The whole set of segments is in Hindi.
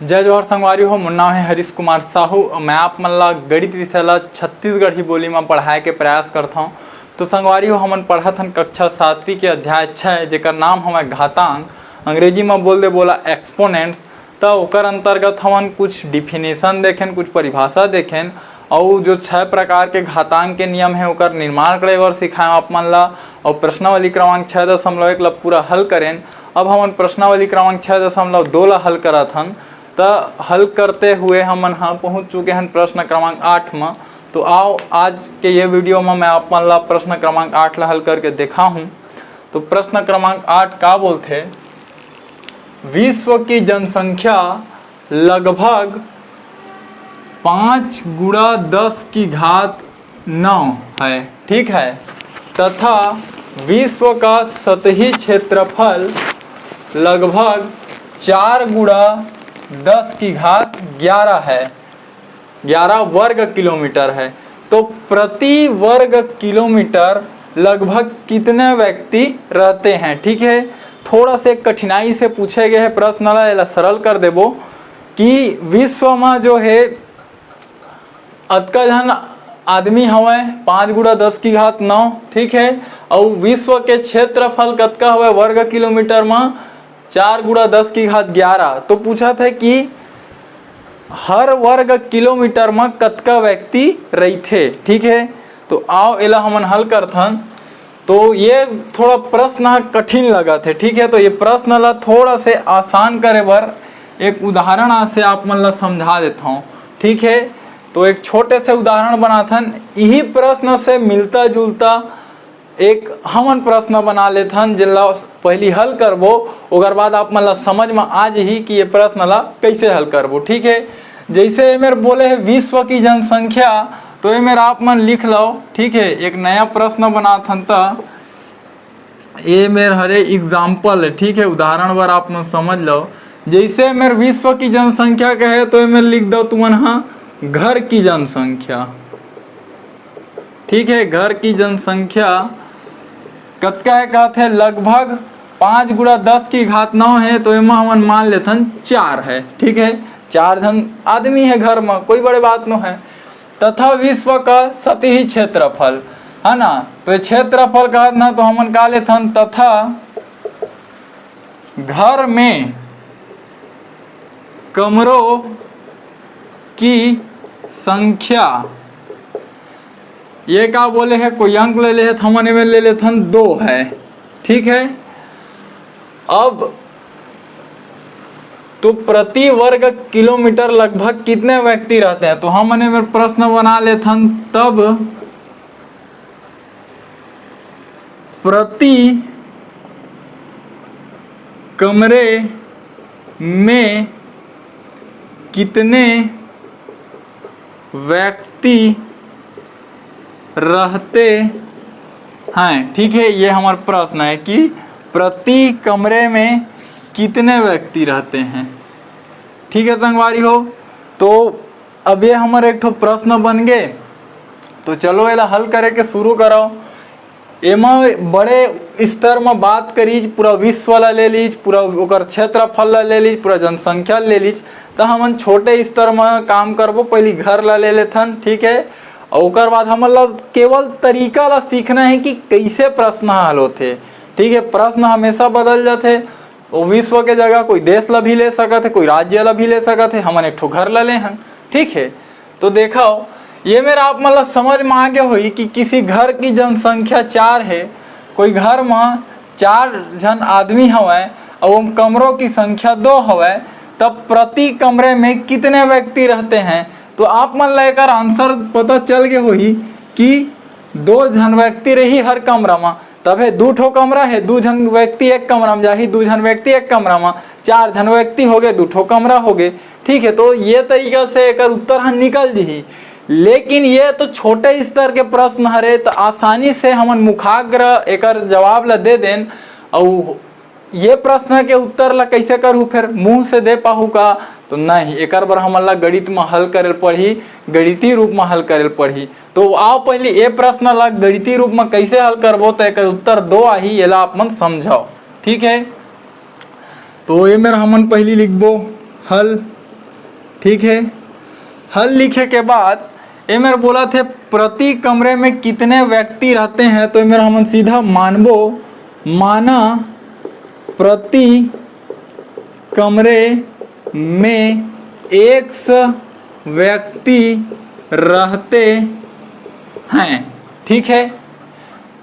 जय जोहर संगवारी हो। मोर नाम है हरीश कुमार साहू। मैं आप मन ला गणित विषय ला छत्तीसगढ़ी बोली में पढ़ाए के प्रयास करता हूँ। तो संगवारी हो, हमन पढ़त हन कक्षा 7वीं के अध्याय 6 जेकर नाम हमें घातांक, अंग्रेजी में बोला एक्सपोनेंट्स। तो ओकर अंतर्गत हमन कुछ डिफिनेशन देखें, कुछ परिभाषा देखें और जो 6 प्रकार के घातांक के नियम है ओकर निर्माण करे बर सिखाएं आप मन ला। और प्रश्नावली क्रमांक 6.1 ला पूरा हल करें। अब हमन प्रश्नावली क्रमांक 6.2 ला हल करत हन। तो हल करते हुए हमन पहुंच चुके हैं प्रश्न क्रमांक 8 में। तो आओ आज के ये वीडियो में मैं आप मन ला प्रश्न क्रमांक 8 ला हल करके देखा हूं। तो प्रश्न क्रमांक 8 का बोलते, विश्व की जनसंख्या लगभग 5 × 10⁻9 है, ठीक है, तथा विश्व का सतही क्षेत्रफल लगभग 4 × 10⁻11 है, 11 वर्ग किलोमीटर है। तो प्रति वर्ग किलोमीटर लगभग कितने व्यक्ति रहते हैं, ठीक है। थोड़ा से कठिनाई से पूछे गए हैं प्रश्न ला सरल कर देबो कि विश्व में जो है अतका जन आदमी हवे 5 × 10⁻9, ठीक है। और विश्व के क्षेत्रफल कतका हवे वर्ग किलोमीटर में 4 × 10⁻11। तो पूछा था कि हर वर्ग किलोमीटर में कतका व्यक्ति रहते, ठीक है। तो आओ एला हमन हल करथन। तो ये थोड़ा प्रश्न कठिन लगा थे, ठीक है। तो ये प्रश्न ला थोड़ा से आसान करे बर एक उदाहरण से आप मन ला समझा देता हूँ, ठीक है। तो एक छोटे से उदाहरण बनाथन, यही प्रश्न से मिलता जुलता एक हमन प्रश्न बना लेथन जिला पहली हल करबो। ओकर बाद आप मन ला समझ में आ जाही कि ये प्रश्न ला कैसे हल करबो, ठीक है। जैसे मेरे बोले है विश्व की जनसंख्या, तो ये मेरा आप मन लिख लो, ठीक है। एक नया प्रश्न बनाथन त ये मेरे हरे एग्जाम्पल है, ठीक है, उदाहरण बार आप मन समझ लो। जैसे मेरे विश्व की जनसंख्या कहे तो ये मेरे लिख दो तुमन घर की जनसंख्या, ठीक है। घर की जनसंख्या कतका है कहते हैं लगभग 5 × 10⁻9 है। तो एमा हमन मान लेथन 4 है, ठीक है। 4 जन आदमी है घर में, कोई बड़े बात नहीं है। तथा विश्व का सतही क्षेत्रफल है ना, तो ये क्षेत्रफल का ना तो हमन का लेथन तथा घर में कमरों की संख्या, ये का बोले है कोई अंक ले ले हमन में ले लेथन 2 है, ठीक है। अब तो प्रति वर्ग किलोमीटर लगभग कितने व्यक्ति रहते हैं, तो हमने में प्रश्न बना लेथन तब प्रति कमरे में कितने व्यक्ति रहते हैं, ठीक है। ये हमारा प्रश्न है कि प्रति कमरे में कितने व्यक्ति रहते हैं, ठीक है संगवारी हो। तो अब ये हमारे एक ठो प्रश्न बन गए। तो चलो एला हल करे के शुरू करो। एमा बड़े स्तर में बात करी, पूरा विश्व ला ले लीज, पूरा ओकर क्षेत्रफल ला ले लीज, पूरा जनसंख्या ले लीज। तो हमन छोटे स्तर में काम करबो, पहले घर ला ले लेथन, ठीक है। और ओकर बाद हमन ला केवल तरीका ला सीखना है कि कैसे प्रश्न हल होते, ठीक है। प्रश्न हमेशा बदल जाते, वो विश्व के जगह कोई देश ला भी ले सकत है, कोई राज्य ला भी ले सकत है, हमन एक ठो घर ला ले हन, ठीक है। तो देखो ये मेरा आप मतलब समझ में आ गया हुई कि किसी घर की जनसंख्या 4 है, कोई घर में 4 जन आदमी हवे और कमरों की संख्या 2 हवे, तब प्रति कमरे में कितने व्यक्ति रहते हैं। तो आप मन लेकर आंसर पता चल गया हुई कि 2 जन व्यक्ति रही हर कमरा में, तब है 2 ठो कमरा है, 2 जन व्यक्ति एक कमरा में जाही, 2 जन व्यक्ति एक कमरा में, 4 जन व्यक्ति हो गए, 2 ठो कमरा हो गए, ठीक है। तो ये तरीका से एक उत्तर हम निकल जी। लेकिन ये तो छोटे स्तर के प्रश्न हरे, तो आसानी से हमन मुखाग्र एक जवाब ला दे दें। और ये प्रश्न के उत्तर ला कैसे करूँ, फिर मुंह से दे पाहू का, तो नहीं, एक बार हमन ला गणित में हल करे पढ़ी, गणितीय रूप में हल करे पढ़ी। तो आओ पहले ये प्रश्न ला गणितीय रूप में कैसे हल करबो, तो एक उत्तर 2 आही, ये ला आप मन समझाओ, ठीक है। तो ये मेरा हमन पहली लिखबो हल ठीक है। हल लिखे के बाद ये मेरे बोला थे प्रति कमरे में कितने व्यक्ति रहते हैं, तो ये मेरा हम सीधा मानबो, माना प्रति कमरे में 100 व्यक्ति रहते हैं। ठीक है,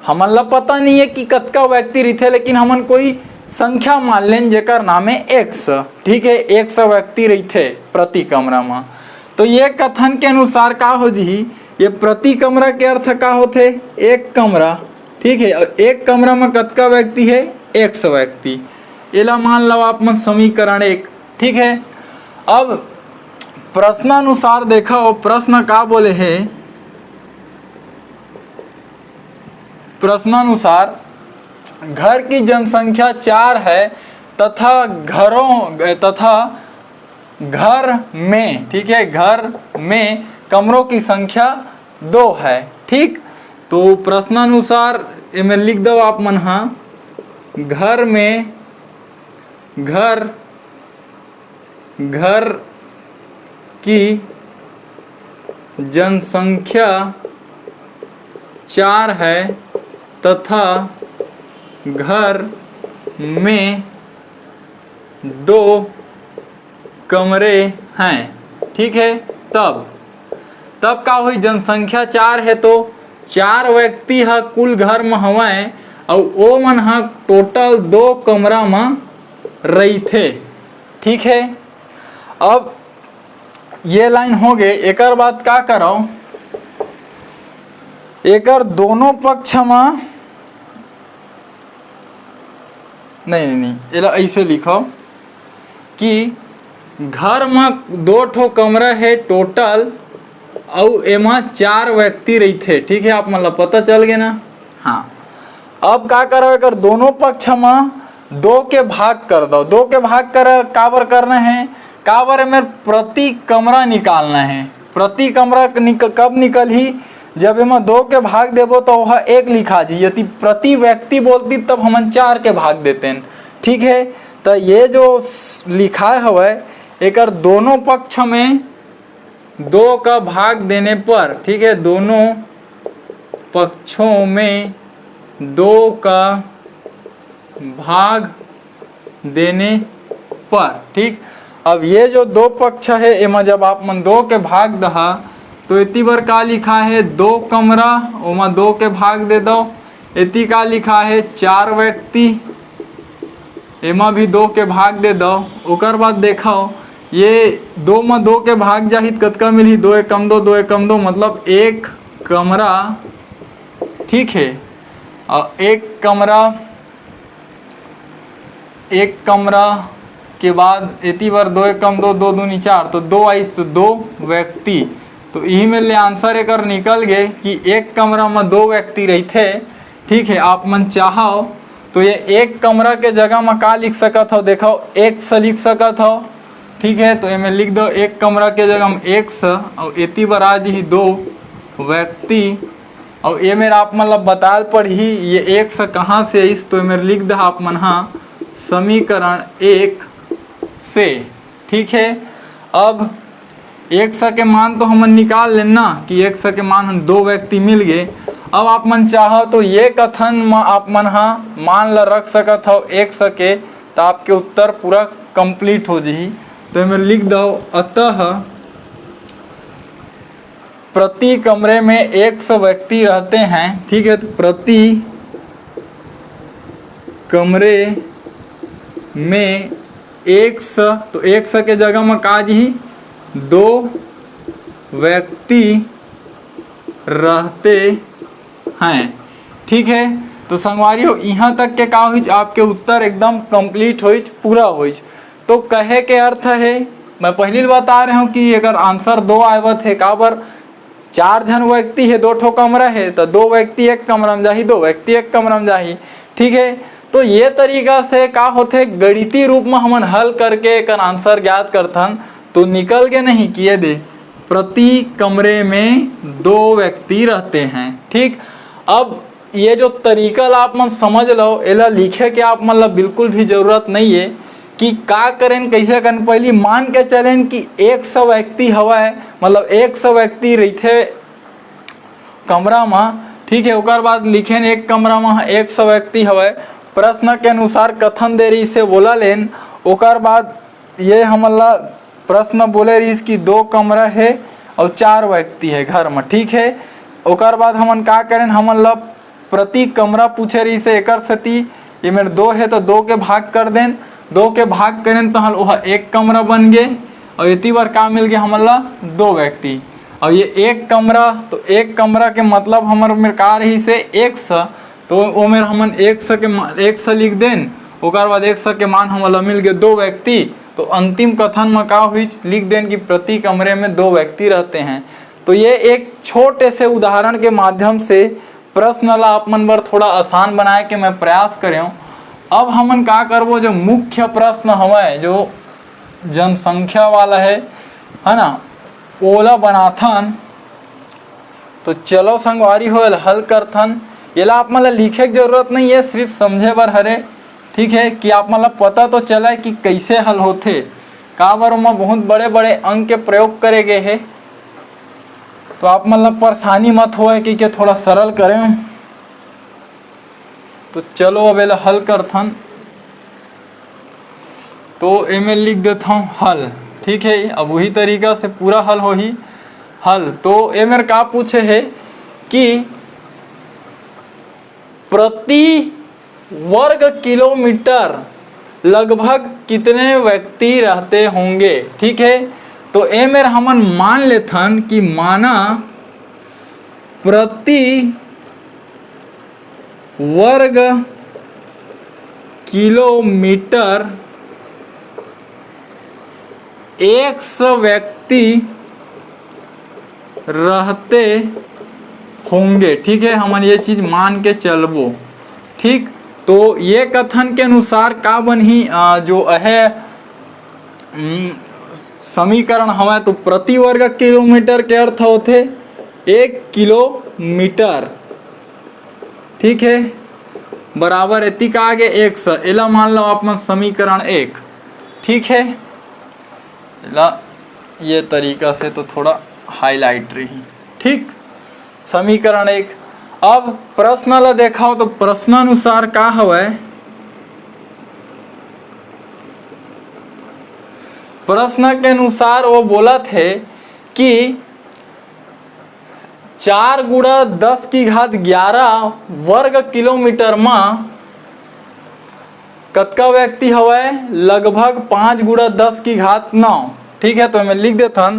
हमन ला पता नहीं है कि कतका व्यक्ति रहते, लेकिन हमन कोई संख्या मान लें जेकर नाम है 100। ठीक है, 100 व्यक्ति रहते प्रति कमरा में। तो ये कथन के अनुसार का हो जी, ये प्रति कमरा के अर्थ का होते एक कमरा। ठीक है, और एक कमरा में कतका व्यक्ति है, 100 व्यक्ति। एला मान लो आप मन समीकरण 1। ठीक है, अब प्रश्नानुसार देखो प्रश्न का बोले है, प्रश्नानुसार घर की जनसंख्या 4 है तथा घर में, ठीक है, घर में कमरों की संख्या 2 है। ठीक, तो प्रश्नानुसार में लिख दो आप मन, हाँ, घर में घर की जनसंख्या 4 है तथा घर में 2 कमरे हैं। ठीक है, तब का हुई जनसंख्या 4 है तो 4 व्यक्ति है कुल घर में हवय, और वो मन हा टोटल 2 कमरा में रही थे। ठीक है, अब ये लाइन हो गए। एक बात का करो, एक दोनों पक्ष में नहीं एला ऐसे लिखो कि घर में 2 ठो कमरा है टोटल, और एमा 4 व्यक्ति रहते। ठीक है, आप मतलब पता चल गया ना। हाँ, अब का करो, एक दोनों पक्ष में 2 के भाग कर दो। 2 के भाग कर काबर करना है, काबर में प्रति कमरा निकालना है। प्रति कमरा कब निकल ही, जब एमा 2 के भाग देबो तो वह 1 लिखा जी। यदि प्रति व्यक्ति बोलती तब हम 4 के भाग देते हैं। ठीक है, तो ये जो लिखा है एक दोनों पक्ष में 2 का भाग देने पर, ठीक है, दोनों पक्षों में 2 का भाग देने पर। ठीक, अब ये जो 2 पक्ष है एमा जब आप मन 2 के भाग दहा तो इति बार का लिखा है 2 कमरा, ओमा 2 के भाग दे दो। इति का लिखा है 4 व्यक्ति, एमा भी 2 के भाग दे दो। ओकर बाद देखो ये 2 में 2 के भाग जाही कतका मिलही, 2 एकम 2, 2 एकम 2, मतलब 1 कमरा। ठीक है, और 1 कमरा के बाद इति बार 2 एकम 2, 2 दूनी 4, तो 2 आई तो 2 व्यक्ति। तो यही में ले आंसर एक निकल गए कि 1 कमरा में 2 व्यक्ति रहते। ठीक है, आप मन चाहो तो ये 1 कमरा के जगह में का लिख सकत हो, देखो 100 लिख सकत हो। ठीक है, तो ये लिख दो 1 कमरा के जगह में 100, और इति बार आज ही 2 व्यक्ति। और ये मेरा आप मतलब बताल पड़ी ये 100 कहाँ से आई, तो ये मेरे लिख दो आप मन, हाँ, समीकरण 1 से। ठीक है, अब 100 के मान तो हम निकाल लेना कि 100 के मान हम 2 व्यक्ति मिल गए। अब आप मन चाहो तो ये कथन में आप मन हाँ मान ला रख सकत हो 100 के, तो आपके उत्तर पूरा कंप्लीट हो जाही। तो मैं लिख दो, अतः प्रति कमरे में 100 व्यक्ति रहते हैं। ठीक है, तो प्रति कमरे में 100, तो 100 के जगह में का जी 2 व्यक्ति रहते हैं। ठीक है, तो संगवारियों यहाँ तक के का हुई आपके उत्तर एकदम कंप्लीट हुई, पूरा हुई। तो कहे के अर्थ है, मैं पहली बता रहा हूँ कि अगर आंसर 2 आवत है, काबर 4 जन व्यक्ति है, 2 ठो कमरा है, तो 2 व्यक्ति 1 कमरा में जाही, 2 व्यक्ति 1 कमरा में जाही। ठीक है, तो ये तरीका से का होते गणितीय रूप में हमन हल करके एक आंसर ज्ञात करथन, तो निकल के नहीं किए दे प्रति कमरे में 2 व्यक्ति रहते हैं। ठीक, अब ये जो तरीका आप मन समझ लो, एला लिखे के आप मतलब बिल्कुल भी जरूरत नहीं है, कि का करें कैसे करें। पहले मान के चलें कि 100 व्यक्ति हवा है, मतलब 100 व्यक्ति रहते कमरा में, ठीक है। ओकर बाद लिखें एक कमरा में 100 व्यक्ति हवा। प्रश्न के अनुसार कथन दे रही से बोला लेन। ओकर बाद ये हमला प्रश्न बोले रही कि 2 कमरा है और 4 व्यक्ति है घर में, ठीक है। ओकर बाद हमन का करें, हमन ला प्रति कमरा पूछे रही से एकर सती ये मेरे 2 है तो 2 के भाग कर दें, 2 के भाग करें तो वह 1 कमरा बन गए और इतनी बार का मिल गया हमन ला 2 व्यक्ति। और ये 1 कमरा, तो 1 कमरा के मतलब हमारे मेरे का रही से 100, तो वो मेरे हमन 100 लिख दें। ओकर बाद 100 के मान हमला मिल गए 2 व्यक्ति। तो अंतिम कथन में का हुई लिख दें कि प्रति कमरे में 2 व्यक्ति रहते हैं। तो ये एक छोटे से उदाहरण के माध्यम से प्रश्न ला आप मन बर थोड़ा आसान बनाए के मैं प्रयास करें। अब हमन का करबो, जो मुख्य प्रश्न हमें जो जनसंख्या वाला है ना, ओला बनाथन। तो चलो संगवारी हो हल करथन। ये ला आप मन ला लिखे की जरूरत नहीं है, सिर्फ समझे बर हरे, ठीक है। कि आप मन ला पता तो चला कि कैसे हल होथे, का बार में बहुत बड़े बड़े अंक के प्रयोग करे गए है। तो आप मन ला परेशानी मत होए कि थोड़ा सरल करें। तो चलो अब एला हल करथन। तो एमे लिख देता हूँ हल, ठीक है। अब वही तरीका से पूरा हल हो ही हल। तो ए मेरे का पूछे है कि प्रति वर्ग किलोमीटर लगभग कितने व्यक्ति रहते होंगे, ठीक है। तो ए मेरे हमन मान लेथन कि माना प्रति वर्ग किलोमीटर 100 व्यक्ति रहते होंगे, ठीक है। हमन ये चीज मान के चलबो, ठीक। तो ये कथन के अनुसार का बनी जो है समीकरण हमें, तो प्रति वर्ग किलोमीटर के अर्थ होते 1 किलोमीटर, ठीक है, बराबर इतनी का आगे 100। एला मान लो आप समीकरण 1, ठीक है। ये तरीका से तो थोड़ा हाईलाइट रही, ठीक। समीकरण 1। अब प्रश्न ला देखा हो तो प्रश्नानुसार का हवै, प्रश्न के अनुसार वो बोला थे कि 4 गुणा 10 की घात 11 वर्ग किलोमीटर में कतका व्यक्ति हवै, लगभग 5 गुणा 10 की घात 9, ठीक है। तो मैं लिख देता हूं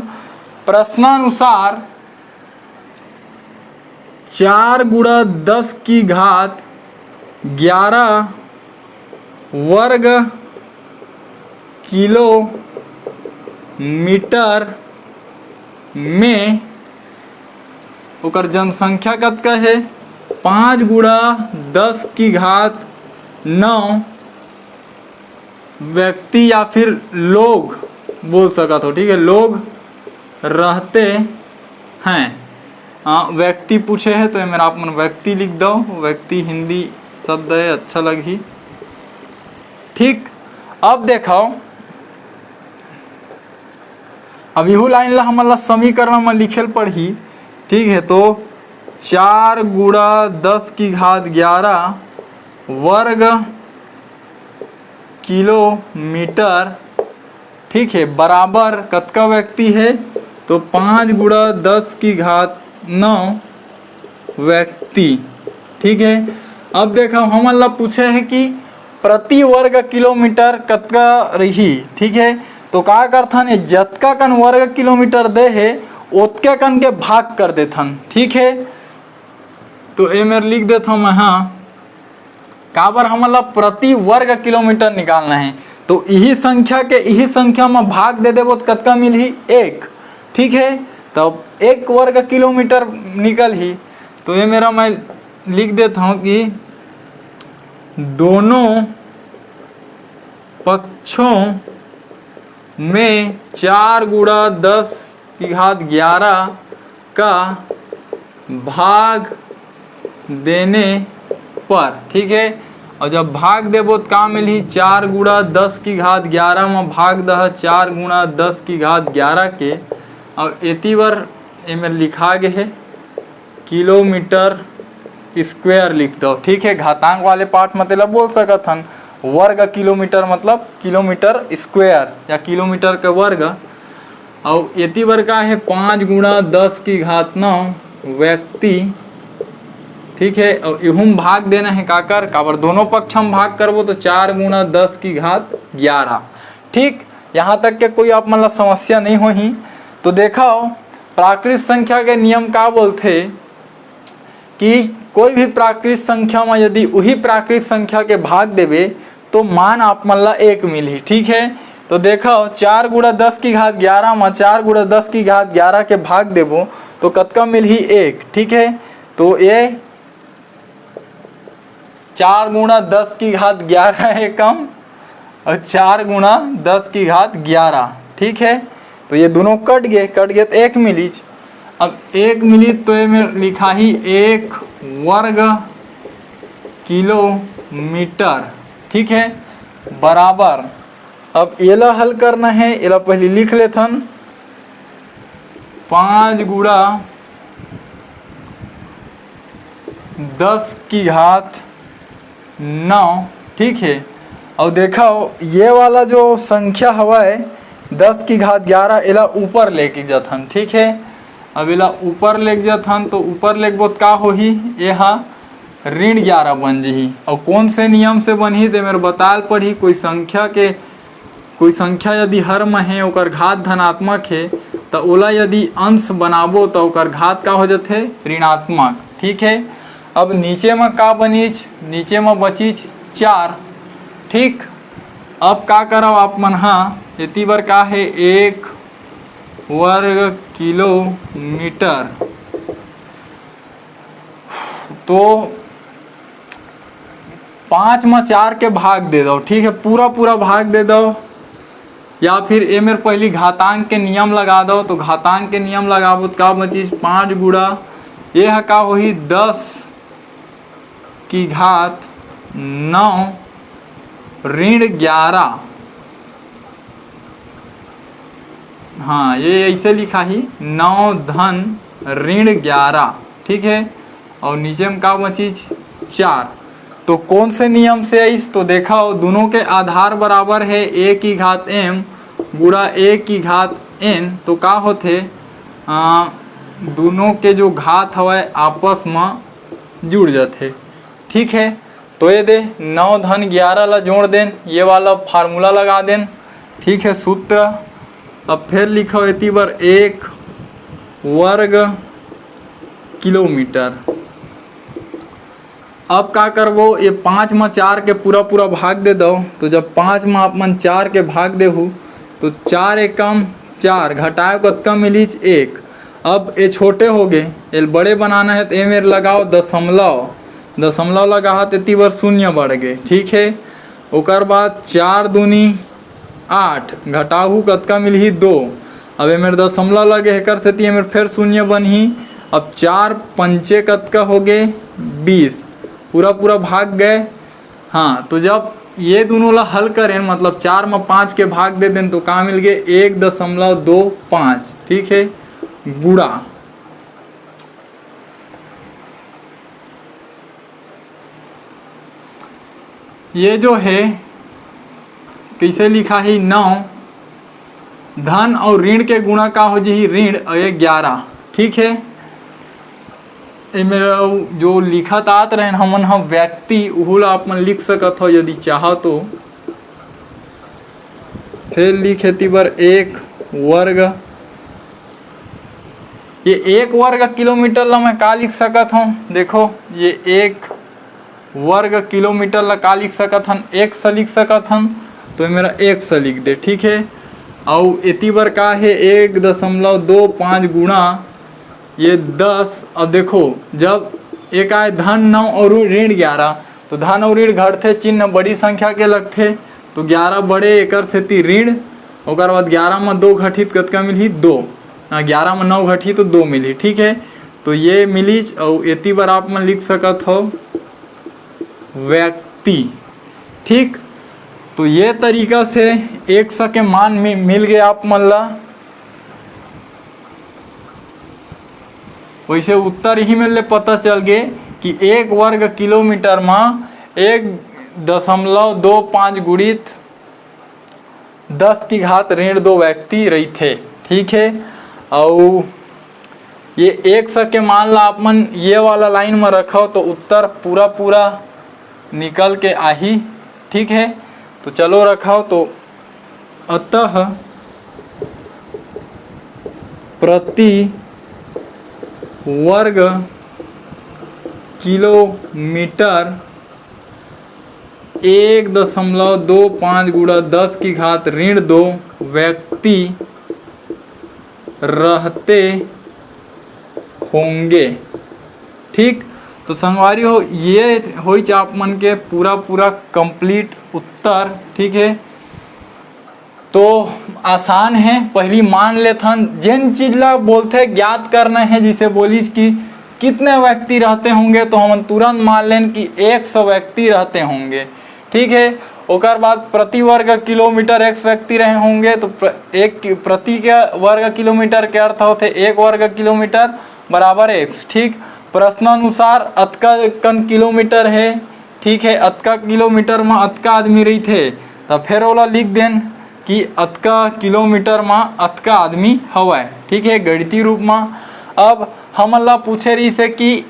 प्रश्नानुसार 4 गुणा 10 की घात 11 वर्ग किलोमीटर में ओकर जनसंख्या कतका है, 5 गुणा 10 की घात 9 व्यक्ति या फिर लोग बोल सकत हो, ठीक है, लोग रहते हैं। व्यक्ति पूछे है तो मेरा आप मन व्यक्ति लिख दो, व्यक्ति हिंदी शब्द है, अच्छा लगी, ठीक। अब देखो अब यहू लाइन ला हमला समीकरण में लिखेल पढ़ी, ठीक है। तो 4 गुणा 10 की घात 11 वर्ग किलोमीटर, ठीक है, बराबर कतका व्यक्ति है, तो 5 गुणा 10 की घात 9 व्यक्ति, ठीक है। अब देखो हमन ला पूछे है कि प्रति वर्ग किलोमीटर कतका रही, ठीक है। तो का करथन, जतका कन वर्ग किलोमीटर दे है उतके कन के भाग कर देथन, ठीक है। तो ए मेरे लिख देता हूँ मैं, हाँ काबर हमन ला प्रति वर्ग किलोमीटर निकालना है। तो यही संख्या में भाग दे देबो तो कतका मिलही, 1, ठीक है। तब 1 वर्ग किलोमीटर निकल ही। तो ये मेरा मैं लिख देता हूँ कि दोनों पक्षों में 4 गुणा 10 की घात 11 का भाग देने पर, ठीक है। और जब भाग देबो तो का मिली 4 गुणा 10 की घात 11 में भाग दह 4 गुणा 10 की घात 11 के। और एती बार एमें लिखा गए है किलोमीटर स्क्वायर लिख दो। ठीक है, घातांक वाले पार्ट मतलब बोल सकत हन वर्ग किलोमीटर मतलब किलोमीटर स्क्वायर या किलोमीटर के वर्ग। और एती बार का है 5 गुणा 10 की घात 9 व्यक्ति। ठीक है, और इहुम भाग देना है काकर काबर दोनों पक्ष हम भाग करबो तो 4 गुणा 10 की घात 11। ठीक, यहाँ तक के कोई आप मतलब समस्या नहीं होही। तो देखो प्राकृत संख्या के नियम का बोलते कि कोई भी प्राकृत संख्या में यदि वही प्राकृत संख्या के भाग देवे तो मान आप मतलब 1 मिली। ठीक है, तो देखो 4 गुणा 10 की घात 11 में 4 गुणा 10 की घात 11 के भाग देबो तो कतका मिली 1। ठीक है, तो ये 4 गुणा 10 की घात 11 है कम और 4 गुणा 10 की घात 11। ठीक है, तो ये दोनों कट गए तो 1 मिली। अब 1 मिली तो ये में लिखा ही 1 वर्ग किलोमीटर। ठीक है, बराबर। अब एला हल करना है, एला पहले लिख लेथन 5 गुणा 10 की घात 9। ठीक है, और देखो ये वाला जो संख्या हवाए 10 की घात 11 एला ऊपर लेके जाथन। ठीक है, अब एला ऊपर लेके जाथन तो ऊपर लेके बहुत का होही यहाँ ऋण 11 बन जही। और कौन से नियम से बनही ते मेरे बताल पढ़ी कोई संख्या यदि हर में है ओकर घात धनात्मक है तो ओला यदि अंश बनाबो तो ओकर घात का हो जाते ऋणात्मक। ठीक है, अब नीचे में का बनीच नीचे में बचीच 4। ठीक, अब का करो आप मन हाँ इतनी बार का है 1 वर्ग किलोमीटर। तो 5 में 4 के भाग दे दो। ठीक है, पूरा भाग दे दो या फिर ए मेरे पहली घातांक के नियम लगा दो। तो घातांक के नियम लगाबो तो का बचीस 5 गुणा यह का होही 10 की घात 9 ऋण 11। हाँ, ये ऐसे लिखा ही 9 धन ऋण 11। ठीक है, और नीचे में का बचीज 4। तो कौन से नियम से है इस तो देखा दोनों के आधार बराबर है a की घात m गुणा a की घात n। तो का होते दोनों के जो घात हवा आपस में जुड़ जाते। ठीक है, तो ये दे 9 धन 11 ला जोड़ देन, ये वाला फार्मूला लगा देन। ठीक है, सूत्र अब फिर लिखो इतनी बार 1 वर्ग किलोमीटर। अब का करबो ये 5 में 4 के पूरा भाग दे दो। तो जब 5 में आप मन 4 के भाग देहू तो 4 एकम 4 घटाए कतका मिली 1। अब ये छोटे हो गए, ये बड़े बनाना है तो ये मेरे लगाओ दशमलव लगा तो इतनी बार 0 बढ़ गए। ठीक है, ओकर बाद 4 दूनी 8 घटाहू कतका मिली 2। अब ये मेरे दशमलव लगे एकर से मेरे फिर 0 बनही। अब 4 पंचे कतका हो गए 20, पूरा भाग गए। हाँ, तो जब ये दोनों ला हल करें मतलब 4 में 5 के भाग दे दें तो कहाँ मिल गए 1.25। ठीक है, गुणा ये जो है कैसे लिखा है 9 धन और ऋण के गुणा का हो जी ऋण और ये 11। ठीक है, ये मेरा जो लिखत आत रहे हमन हम व्यक्ति उहुल आप मन लिख सकत हो यदि चाहो तो। फिर लिखे ती बार 1 वर्ग, ये 1 वर्ग किलोमीटर ला मैं का लिख सकत हूँ। देखो ये 1 वर्ग किलोमीटर ला का लिख सकत हन 1 से लिख सकत हन। तो ये मेरा 1 से लिख दे। ठीक है, और इतनी बार का है 1.25 गुणा ये 10। अब देखो जब एक आए धन 9 और ऋण 11 तो धन और ऋण घटते चिन्ह बड़ी संख्या के लगते। तो 11 बड़े एकर से ऋण, ओकर बाद 11 में 2 घटित कतका मिली 2, 11 में 9 घटी तो 2 मिली। ठीक है, तो ये मिली। और इतनी बार आप मन लिख सकत हो व्यक्ति। ठीक, तो ये तरीका से 100 के मान मिल गए आप मन ला। वैसे उत्तर ही में ले पता चल गए कि 1 वर्ग किलोमीटर में 1.25 गुणित 10 की घात ऋण 2 व्यक्ति रही थे। ठीक है, और ये 100 के मान ला आप मन ये वाला लाइन में रखो तो उत्तर पूरा निकल के आही। ठीक है, तो चलो रखाओ। तो अतः प्रति वर्ग किलोमीटर 1.25 गुणा 10 की घात ऋण 2 व्यक्ति रहते होंगे। ठीक, तो संगवारी हो ये हो आप मन के पूरा कंप्लीट उत्तर। ठीक है, तो आसान है। पहली मान लेथन जिन चीज ला बोलते ज्ञात करना है, जिसे बोलिस कि कितने व्यक्ति रहते होंगे, तो हम तुरंत मान लें कि 100 व्यक्ति रहते होंगे। ठीक है, ओकर बाद प्रति वर्ग किलोमीटर x व्यक्ति रहे होंगे, तो एक प्रति के वर्ग किलोमीटर के अर्थ होते 1 वर्ग किलोमीटर बराबर x। ठीक, प्रश्नानुसार अतका कन किलोमीटर है। ठीक है, अतका किलोमीटर में अतका आदमी रही थे, तो फिर ओला लिख देन कि अतका किलोमीटर में अतका आदमी हवाए। ठीक है, गणितीय रूप में। अब हम ला पूछे रही से कि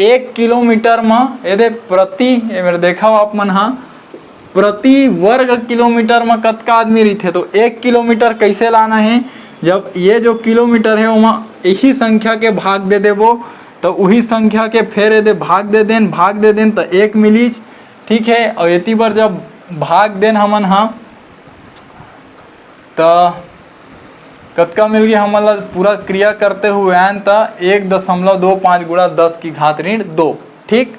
1 किलोमीटर में यदि प्रति मेरे देखा आप मन हाँ प्रति वर्ग किलोमीटर में कतका आदमी रही थे, तो 1 किलोमीटर कैसे लाना है, जब ये जो किलोमीटर है वहाँ यही संख्या के भाग दे देबो, तो वही संख्या के फिर यदि भाग दे देन तो 1 मिलीज। ठीक है, और इतनी बार जब भाग देन हमन हाँ तो कतका मिल गया हमला पूरा क्रिया करते हुए आन तो 1.25 गुणा 10 की घात ऋण 2। ठीक,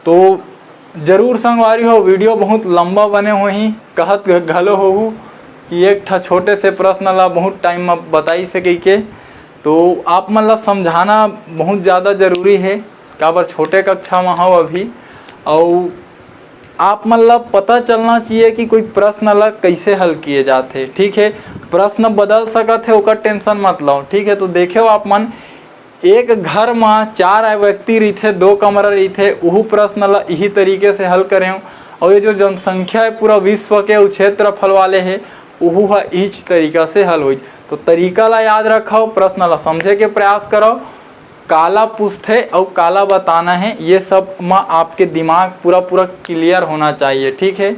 तो जरूर संगवारी हो वीडियो बहुत लंबा बने हो ही कहत घलो हो कि एक ठा छोटे से प्रश्न ला बहुत टाइम में बताई सके के, तो आप मन ला समझाना बहुत ज़्यादा जरूरी है। काबर छोटे कक्षा में हो अभी, और आप मन ला पता चलना चाहिए कि कोई प्रश्न ला कैसे हल किए जाते। ठीक है, प्रश्न बदल सकत है, ओकर टेंशन मत लो। ठीक है, तो देखो आप मन एक घर में 4 व्यक्ति रही थे, 2 कमरा रही थे, वह प्रश्न ला यही तरीके से हल करें। और ये जो जनसंख्या है पूरा विश्व के क्षेत्रफल वाले है, वह इस तरीका से हल हो। तो तरीका ला याद रखो, प्रश्न ला समझे के प्रयास करो, काला पूछते और काला बताना है, ये सब में आपके दिमाग पूरा क्लियर होना चाहिए। ठीक है,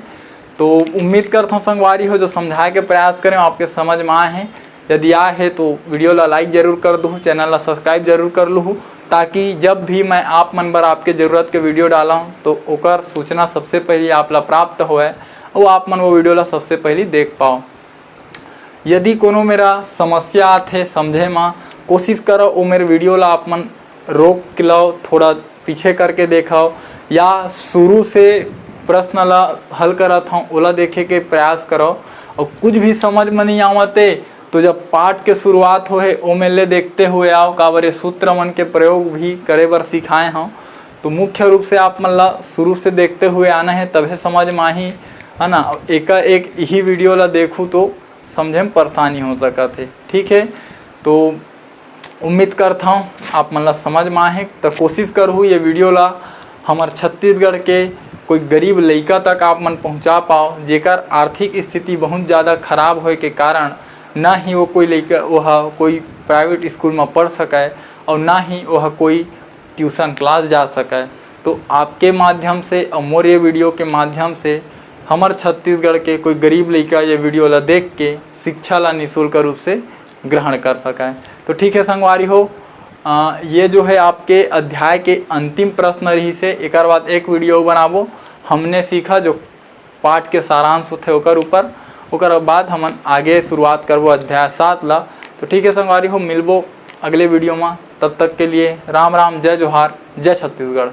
तो उम्मीद करता हूँ संगवारी हो जो समझाए के प्रयास करें आपके समझ में आए हैं। यदि आए है तो वीडियो ला लाइक जरूर कर दूँ, चैनल ला सब्सक्राइब जरूर कर लूँ, ताकि जब भी मैं आप मन पर आपके ज़रूरत के वीडियो डाला हूँ तो ओकर सूचना सबसे पहले आप ला प्राप्त होए और आप मन वो वीडियो ला सबसे पहले देख पाओ। यदि कोनो मेरा समस्या आते समझे में, कोशिश करो वो मेरे वीडियो ला आप मन रोक लो, थोड़ा पीछे करके देखाओ, या शुरू से प्रश्न ला हल करत हूँ ओला देखे के प्रयास करो। और कुछ भी समझ में नहीं आवते तो जब पाठ के शुरुआत होए ओ में ले देखते हुए आओ, काबर सूत्र मन के प्रयोग भी करे बर सिखाए हूँ। तो मुख्य रूप से आप मन ला शुरू से देखते हुए आना है, तभी समझ में आही, है ना। एक ही वीडियो ला देखूँ तो समझे में परेशानी हो सकत है। ठीक है, तो उम्मीद करता हूँ आप मन ला समझ में आए। तो कोशिश करूँ ये वीडियो ला हमार छत्तीसगढ़ के कोई गरीब लड़का तक आप मन पहुँचा पाओ, जेकर आर्थिक स्थिति बहुत ज़्यादा खराब होए के कारण ना ही वो कोई लड़का वह कोई प्राइवेट स्कूल में पढ़ सके और ना ही वह कोई ट्यूशन क्लास जा सके। तो आपके माध्यम से और मोर ये वीडियो के माध्यम से हमार छत्तीसगढ़ के कोई गरीब लड़का ये वीडियो ला देख के शिक्षा ला निःशुल्क रूप से ग्रहण कर सके। तो ठीक है संगवारी हो, ये जो है आपके अध्याय के अंतिम प्रश्न रही से, एक बाद एक वीडियो बनाबो। हमने सीखा जो पाठ के सारांश थे ओकर ऊपर, ओकर बाद हम आगे शुरुआत करबो अध्याय 7 ला। तो ठीक है संगवारी हो, मिलबो अगले वीडियो में। तब तक के लिए राम राम, जय जोहार, जय छत्तीसगढ़।